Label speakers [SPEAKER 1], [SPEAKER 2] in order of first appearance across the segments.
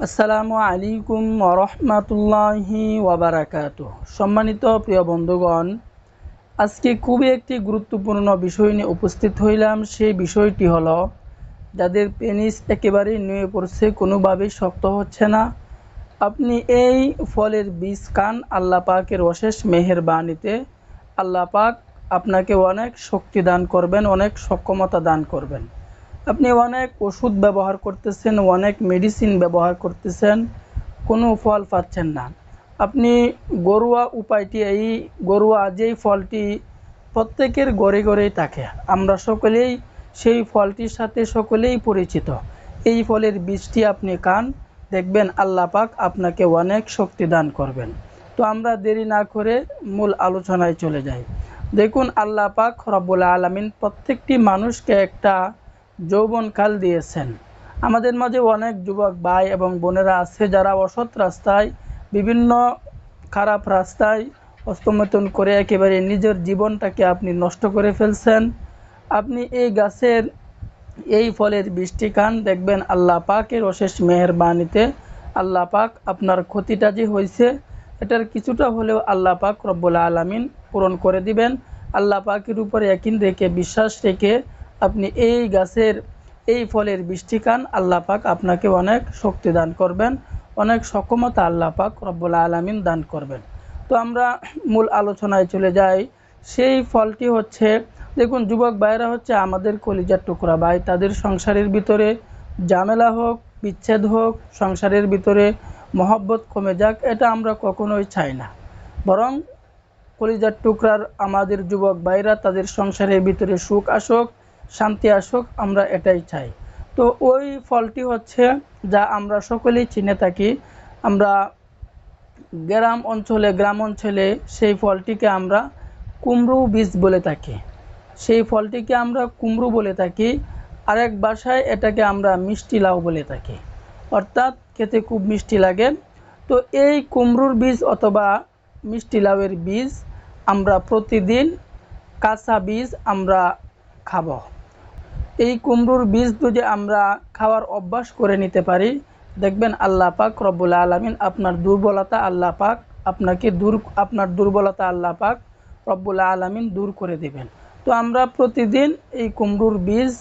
[SPEAKER 1] আসসালামু আলাইকুম ওরহমাতুল্লাহি ওয়াবারাকাতুহ। সম্মানিত প্রিয় বন্ধুগণ, আজকে খুবই একটি গুরুত্বপূর্ণ বিষয় নিয়ে উপস্থিত হইলাম। সেই বিষয়টি হলো, যাদের পেনিস একেবারেই নুয়ে পড়ছে, কোনোভাবেই শক্ত হচ্ছে না, আপনি এই ফলের বীজ খান। আল্লাহ পাকের অশেষ মেহেরবানিতে আল্লাহ পাক আপনাকে অনেক শক্তি দান করবেন, অনেক সক্ষমতা দান করবেন। আপনি অনেক ওষুধ ব্যবহার করতেছেন, অনেক মেডিসিন ব্যবহার করতেছেন, কোনো ফল পাচ্ছেন না। আপনি ঘরোয়া উপায়টি, এই ঘরোয়া যেই ফলটি প্রত্যেকের ঘরে ঘরেই থাকে, আমরা সকলেই সেই ফলটির সাথে সকলেই পরিচিত। এই ফলের বীজটি আপনি খান, দেখবেন আল্লাহ পাক আপনাকে অনেক শক্তি দান করবেন। তো আমরা দেরি না করে মূল আলোচনায় চলে যাই। দেখুন, আল্লাহ পাক রব্বুল আলামিন প্রত্যেকটি মানুষকে একটা যৌবনকাল দিয়েছেন। আমাদের মাঝে অনেক যুবক ভাই এবং বোনেরা আছে যারা অসৎ রাস্তায়, বিভিন্ন খারাপ রাস্তায় হস্তমৈথুন করে একেবারে নিজের জীবনটাকে আপনি নষ্ট করে ফেলছেন। আপনি এই গাছের এই ফলের বীজটি খান, দেখবেন আল্লাহ পাকের অশেষ মেহেরবানিতে আল্লাহ পাক আপনার ক্ষতিটা যে হয়েছে এটার কিছুটা হলেও আল্লাহ পাক রব্বুল আলামিন পূরণ করে দিবেন। আল্লাহ পাকের উপরে ইয়াকিন রেখে, বিশ্বাস রেখে আপনি এই গাছের এই ফলের বীজটি খান, আল্লাহ পাক আপনাকে অনেক শক্তি দান করবেন, অনেক সক্ষমতা আল্লাহ পাক রব্বুল আলামিন দান করবেন। তো আমরা মূল আলোচনায় চলে যাই। সেই ফলটি হচ্ছে, দেখুন যুবক ভাইয়েরা হচ্ছে আমাদের কলিজার টুকরা ভাই। তাদের সংসারের ভিতরে ঝামেলা হোক, বিচ্ছেদ হোক, সংসারের ভিতরে মহব্বত কমে যাক, এটা আমরা কখনোই চাই না। বরং কলিজার টুকরার আমাদের যুবক ভাইরা তাদের সংসারের ভিতরে সুখ আসুক, শান্তি আসুক, আমরা এটাই চাই। তো ওই ফলটি হচ্ছে, যা আমরা সকলেই চিনে থাকি, আমরা গ্রাম অঞ্চলে সেই ফলটিকে আমরা কুমড়ো বীজ বলে থাকি। সেই ফলটিকে আমরা কুমড়ো বলে থাকি, আরেক ভাষায় এটাকে আমরা মিষ্টি লাউ বলে থাকি, অর্থাৎ খেতে খুব মিষ্টি লাগে। তো এই কুমড়োর বীজ অথবা মিষ্টি লাউয়ের বীজ আমরা প্রতিদিন কাঁচা বীজ আমরা খাব। এই কুমড়োর বীজ যদি আমরা খাওয়ার অভ্যাস করে নিতে পারি, দেখবেন আল্লাহ পাক রব্বুল আলামিন আপনার দুর্বলতা আল্লাহ পাক আপনার দুর্বলতা আল্লাহ পাক রব্বুল আলামিন দূর করে দেবেন। তো আমরা প্রতিদিন এই কুমড়োর বীজ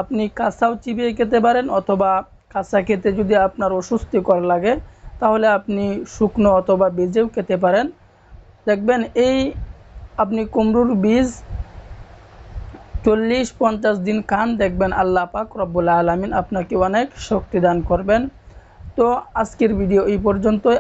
[SPEAKER 1] আপনি কাঁচাও চিবিয়ে খেতে পারেন, অথবা কাঁচা খেতে যদি আপনার অস্বস্তিকর লাগে তাহলে আপনি শুকনো অথবা বীজেও খেতে পারেন। দেখবেন এই আপনি কুমড়োর বীজ 40-50 দিন খান, দেখবেন আল্লাহ পাক রব্বুল আলামিন আপনাকে অনেক শক্তি দান করবেন। তো আজকের ভিডিও এই পর্যন্তই।